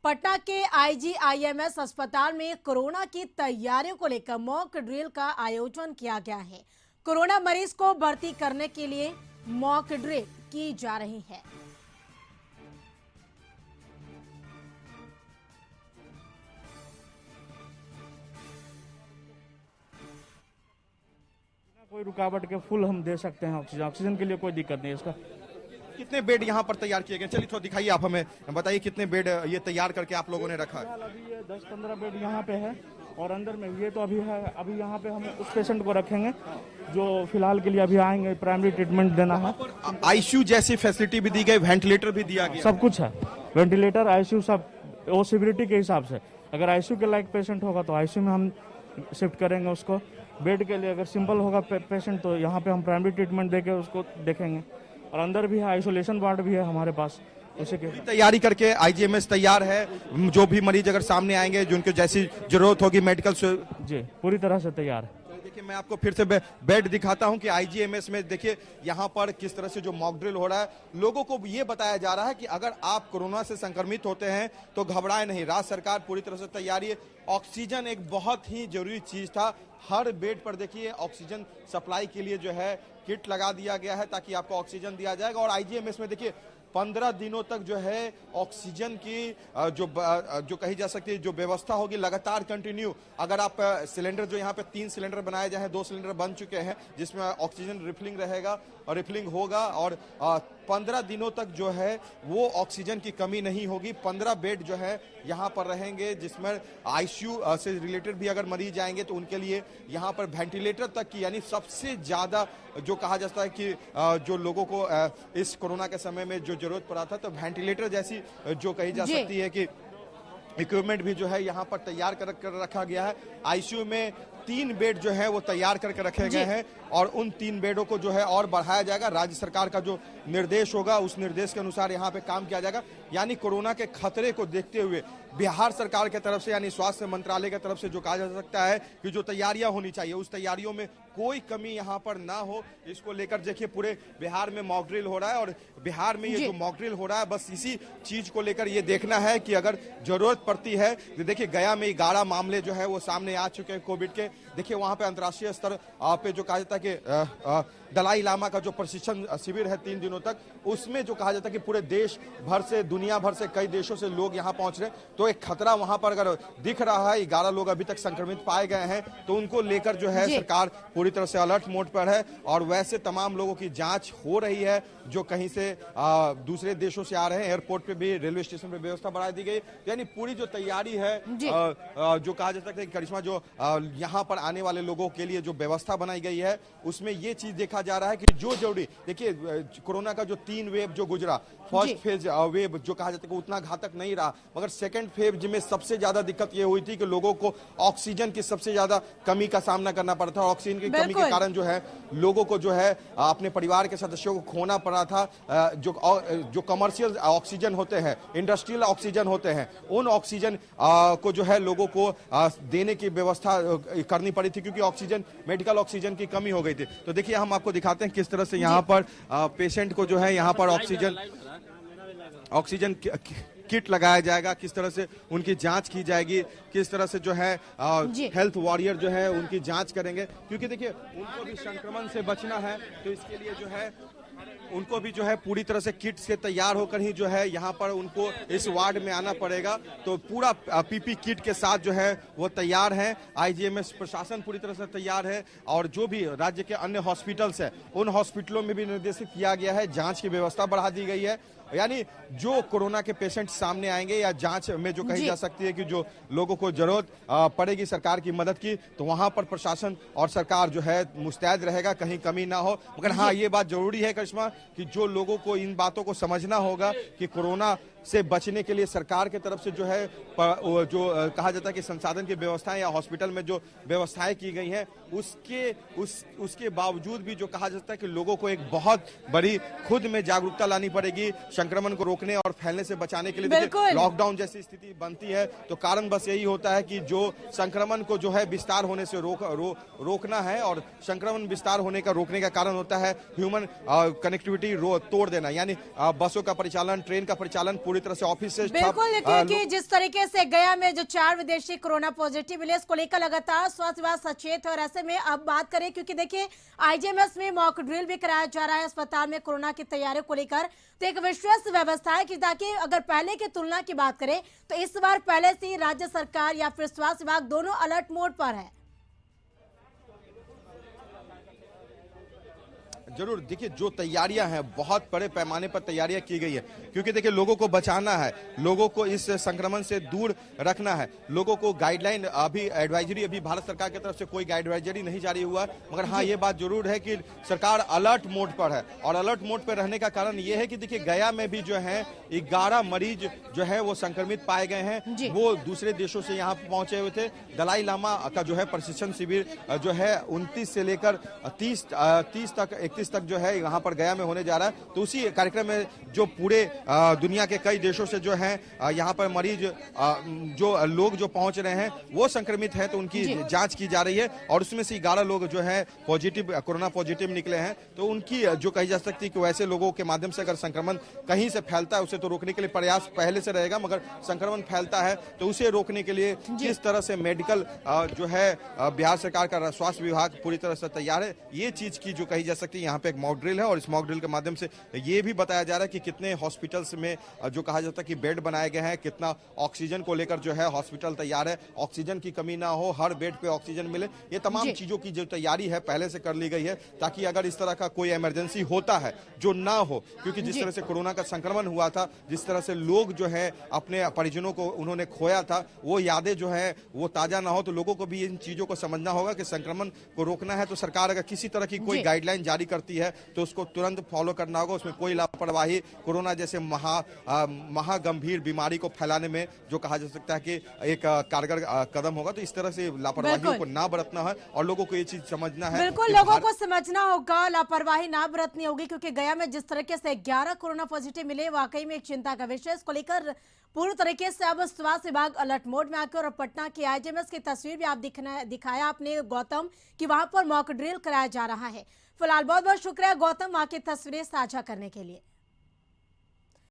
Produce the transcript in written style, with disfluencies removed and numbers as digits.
पटना के आईजीआईएमएस अस्पताल में कोरोना की तैयारियों को लेकर मॉक ड्रिल का आयोजन किया गया है। कोरोना मरीज को भर्ती करने के लिए मॉक ड्रिल की जा रही है। कोई रुकावट के फुल हम दे सकते हैं ऑक्सीजन। ऑक्सीजन के लिए कोई दिक्कत नहीं है इसका। कितने बेड यहाँ पर तैयार किए गए? चलिए थोड़ा दिखाइए, आप हमें बताइए कितने बेड ये तैयार करके आप लोगों ने रखा है? अभी ये 10-15 बेड यहाँ पे है और अंदर में ये तो अभी है। अभी यहाँ पे हम उस पेशेंट को रखेंगे जो फिलहाल के लिए अभी आएंगे, प्राइमरी ट्रीटमेंट देना है। आईसीयू जैसी फैसिलिटी भी दी गई, वेंटिलेटर भी दिया गया, सब कुछ है, वेंटिलेटर, आईसीयू, सब वो सिविरिटी के हिसाब से। अगर आईसीयू के लायक पेशेंट होगा तो आईसीयू में हम शिफ्ट करेंगे उसको। बेड के लिए अगर सिंपल होगा पेशेंट तो यहाँ पे हम प्राइमरी ट्रीटमेंट देके उसको देखेंगे। और अंदर भी है, आइसोलेशन वार्ड भी है हमारे पास। उसी की तैयारी करके आईजीएमएस तैयार है। जो भी मरीज अगर सामने आएंगे, जिनको जैसी जरूरत होगी मेडिकल से, जी पूरी तरह से तैयार है। देखिए मैं आपको फिर से बेड दिखाता हूं कि आईजीएमएस में देखिए यहाँ पर किस तरह से जो मॉक ड्रिल हो रहा है। लोगों को ये बताया जा रहा है कि अगर आप कोरोना से संक्रमित होते हैं तो घबराए नहीं, राज्य सरकार पूरी तरह से तैयारी है। ऑक्सीजन एक बहुत ही जरूरी चीज था। हर बेड पर देखिए ऑक्सीजन सप्लाई के लिए जो है किट लगा दिया गया है ताकि आपको ऑक्सीजन दिया जाएगा। और आईजीएमएस में देखिए 15 दिनों तक जो है ऑक्सीजन की जो कही जा सकती है जो व्यवस्था होगी लगातार कंटिन्यू। अगर आप सिलेंडर जो यहाँ पे 3 सिलेंडर बनाए जाए हैं, 2 सिलेंडर बन चुके हैं जिसमें ऑक्सीजन रिफिलिंग रहेगा और रिफिलिंग होगा। और 15 दिनों तक जो है वो ऑक्सीजन की कमी नहीं होगी। 15 बेड जो है यहाँ पर रहेंगे जिसमें आईसीयू से रिलेटेड भी अगर मरीज आएंगे तो उनके लिए यहाँ पर वेंटिलेटर तक की, यानी सबसे ज्यादा जो कहा जाता है कि जो लोगों को इस कोरोना के समय में जो जरूरत पड़ा था, तो वेंटिलेटर जैसी जो कही जा सकती है कि इक्विपमेंट भी जो है यहाँ पर तैयार कर रखा गया है। आईसीयू में 3 बेड जो है वो तैयार करके रखे गए हैं और उन 3 बेडों को जो है और बढ़ाया जाएगा। राज्य सरकार का जो निर्देश होगा उस निर्देश के अनुसार यहाँ पे काम किया जाएगा। यानी कोरोना के खतरे को देखते हुए बिहार सरकार की तरफ से, यानी स्वास्थ्य मंत्रालय की तरफ से जो कहा जा सकता है कि जो तैयारियां होनी चाहिए उस तैयारियों में कोई कमी यहाँ पर ना हो, इसको लेकर देखिए पूरे बिहार में मॉक ड्रिल हो रहा है। और बिहार में ये जो मॉक ड्रिल हो रहा है बस इसी चीज को लेकर ये देखना है कि अगर जरूरत पड़ती है तो देखिए गया में 11 मामले जो है वो सामने आ चुके हैं कोविड के। देखिए वहां पे अंतर्राष्ट्रीय स्तर पे जो कहा जाता है कि दलाई लामा का जो प्रशिक्षण शिविर है 3 दिनों तक, उसमें जो कहा जाता है कि पूरे देश भर से, दुनिया भर से, कई देशों से लोग यहाँ पहुंच रहे हैं। तो एक खतरा वहां पर अगर दिख रहा है, 11 लोग अभी तक संक्रमित पाए गए हैं, तो उनको लेकर जो है सरकार पूरी तरह से अलर्ट मोड पर है। और वैसे तमाम लोगों की जांच हो रही है जो कहीं से दूसरे देशों से आ रहे हैं। एयरपोर्ट पे भी, रेलवे स्टेशन पे व्यवस्था बढ़ा दी गई। यानी पूरी जो तैयारी है जो कहा जाता है कि करिश्मा जो यहाँ पर आने वाले लोगों के लिए जो व्यवस्था बनाई गई है उसमें ये चीज देखा जा रहा है कि जो जरूरी, देखिए कोरोना का जो 3 वेव जो गुजरा, फर्स्ट फेज वेव जो कहा जाता है कि उतना घातक नहीं रहा, मगर सेकंड फेज में सबसे ज्यादा दिक्कत ये हुई थी कि लोगों को ऑक्सीजन की सबसे ज्यादा कमी का सामना करना पड़ा था। ऑक्सीजन की कमी के कारण जो है लोगों को जो है अपने परिवार के सदस्यों को खोना पड़ा था। जो कमर्शियल ऑक्सीजन होते हैं, इंडस्ट्रियल ऑक्सीजन होते हैं, उन ऑक्सीजन को जो है लोगों को देने की व्यवस्था करनी पड़ी थी क्योंकि ऑक्सीजन, मेडिकल ऑक्सीजन की कमी हो गई थी। तो देखिए हम आपको दिखाते हैं किस तरह से यहाँ पर पेशेंट को जो है यहाँ पर ऑक्सीजन किट लगाया जाएगा, किस तरह से उनकी जांच की जाएगी, किस तरह से जो है हेल्थ वॉरियर जो है उनकी जांच करेंगे। क्योंकि देखिए उनको भी संक्रमण से बचना है, तो इसके लिए जो है उनको भी जो है पूरी तरह से किट से तैयार होकर ही जो है यहाँ पर उनको इस वार्ड में आना पड़ेगा। तो पूरा पीपी किट के साथ जो है वो तैयार है। आईजीएमएस प्रशासन पूरी तरह से तैयार है और जो भी राज्य के अन्य हॉस्पिटल्स है उन हॉस्पिटलों में भी निर्देशित किया गया है, जांच की व्यवस्था बढ़ा दी गई है। यानी जो कोरोना के पेशेंट सामने आएंगे या जांच में जो कही जा सकती है कि जो लोगों को जरूरत पड़ेगी सरकार की मदद की, तो वहां पर प्रशासन और सरकार जो है मुस्तैद रहेगा, कहीं कमी ना हो। मगर हाँ, ये बात जरूरी है करिश्मा कि जो लोगों को इन बातों को समझना होगा कि कोरोना से बचने के लिए सरकार की तरफ से जो है जो कहा जाता है कि संसाधन की व्यवस्थाएं या हॉस्पिटल में जो व्यवस्थाएं की गई हैं उसके बावजूद भी जो कहा जाता है कि लोगों को एक बहुत बड़ी खुद में जागरूकता लानी पड़ेगी संक्रमण को रोकने और फैलने से बचाने के लिए। लॉकडाउन जैसी स्थिति बनती है तो कारण बस यही होता है कि जो संक्रमण को जो है विस्तार होने से रोकना है, और संक्रमण विस्तार होने का रोकने का कारण होता है ह्यूमन कनेक्टिविटी तोड़ देना। यानी बसों का परिचालन, ट्रेन का परिचालन पूरी तरह से ऑफिस से बिल्कुल। देखिए कि जिस तरीके से गया में जो 4 विदेशी कोरोना पॉजिटिव मिले, इसको लेकर लगातार स्वास्थ्य विभाग सचेत है। और ऐसे में अब बात करें, क्योंकि देखिए आईजीएमएस में मॉक ड्रिल भी कराया जा रहा है अस्पताल में कोरोना की तैयारियों को लेकर। तो एक विश्वस्त व्यवस्था है कि ताकि अगर पहले की तुलना की बात करें तो इस बार पहले से ही राज्य सरकार या फिर स्वास्थ्य विभाग दोनों अलर्ट मोड पर है। जरूर, देखिए जो तैयारियां हैं बहुत बड़े पैमाने पर तैयारियां की गई है, क्योंकि देखिए लोगों को बचाना है, लोगों को इस संक्रमण से दूर रखना है, लोगों को गाइडलाइन अभी एडवाइजरी अभी भारत सरकार की तरफ से कोई एडवाइजरी नहीं जारी हुआ, मगर हाँ ये बात जरूर है कि सरकार अलर्ट मोड पर है। और अलर्ट मोड पर रहने का कारण ये है कि देखिए गया में भी जो है 11 मरीज जो है वो संक्रमित पाए गए हैं, वो दूसरे देशों से यहाँ पहुंचे हुए थे। दलाई लामा का जो है प्रशिक्षण शिविर जो है 29 से लेकर 30 तक 31 तक जो है यहाँ पर गया में होने जा रहा है। तो उसी कार्यक्रम में जो पूरे दुनिया के कई देशों से जो है यहाँ पर मरीज जो लोग जो पहुंच रहे हैं वो संक्रमित है, तो उनकी जांच की जा रही है। और उसमें से 11 लोग जो है पॉजिटिव कोरोना पॉजिटिव निकले हैं। तो उनकी जो कही जा सकती है कि वैसे लोगों के माध्यम से अगर संक्रमण कहीं से फैलता है उसे तो रोकने के लिए प्रयास पहले से रहेगा, मगर संक्रमण फैलता है तो उसे रोकने के लिए किस तरह से मेडिकल जो है बिहार सरकार का स्वास्थ्य विभाग पूरी तरह से तैयार है, ये चीज की जो कही जा सकती है। यहाँ पे एक मॉक ड्रिल है और इस मॉक ड्रिल के माध्यम से ये भी बताया जा रहा है कि कितने हॉस्पिटल्स में जो कहा जाता है कि बेड बनाए गए हैं, कितना ऑक्सीजन को लेकर जो है हॉस्पिटल तैयार है, ऑक्सीजन की कमी ना हो, हर बेड पे ऑक्सीजन मिले। ये तमाम चीजों की जो तैयारी है पहले से कर ली गई है, ताकि अगर इस तरह का कोई इमरजेंसी होता है जो ना हो, क्योंकि जिस तरह से कोरोना का संक्रमण हुआ था, जिस तरह से लोग जो है अपने परिजनों को उन्होंने खोया था, वो यादें जो है वो ताजा ना हो। तो लोगों को भी इन चीजों को समझना होगा कि संक्रमण को रोकना है तो सरकार अगर किसी तरह की कोई गाइडलाइन जारी करती है तो उसको तुरंत फॉलो करना होगा। उसमें कोई लापरवाही कोरोना जैसे महागंभीर बीमारी को फैलाने में जो कहा जा सकता है कि एक कारगर कदम होगा, तो इस तरह से लापरवाही को ना बरतना है और लोगों को ये चीज समझना है। बिल्कुल, लोगों को समझना होगा, लापरवाही ना बरतनी होगी, क्योंकि गया में जिस तरीके से 11 कोरोना पॉजिटिव मिले वाकई में एक चिंता का विषय। इसको लेकर पूरी तरीके से अब स्वास्थ्य विभाग अलर्ट मोड में आकर, और पटना की आईजीएमएस की तस्वीर भी आप दिखाया आपने गौतम कि वहां पर मॉक ड्रिल कराया जा रहा है। फिलहाल बहुत बहुत शुक्रिया गौतम, वहां की तस्वीरें साझा करने के लिए।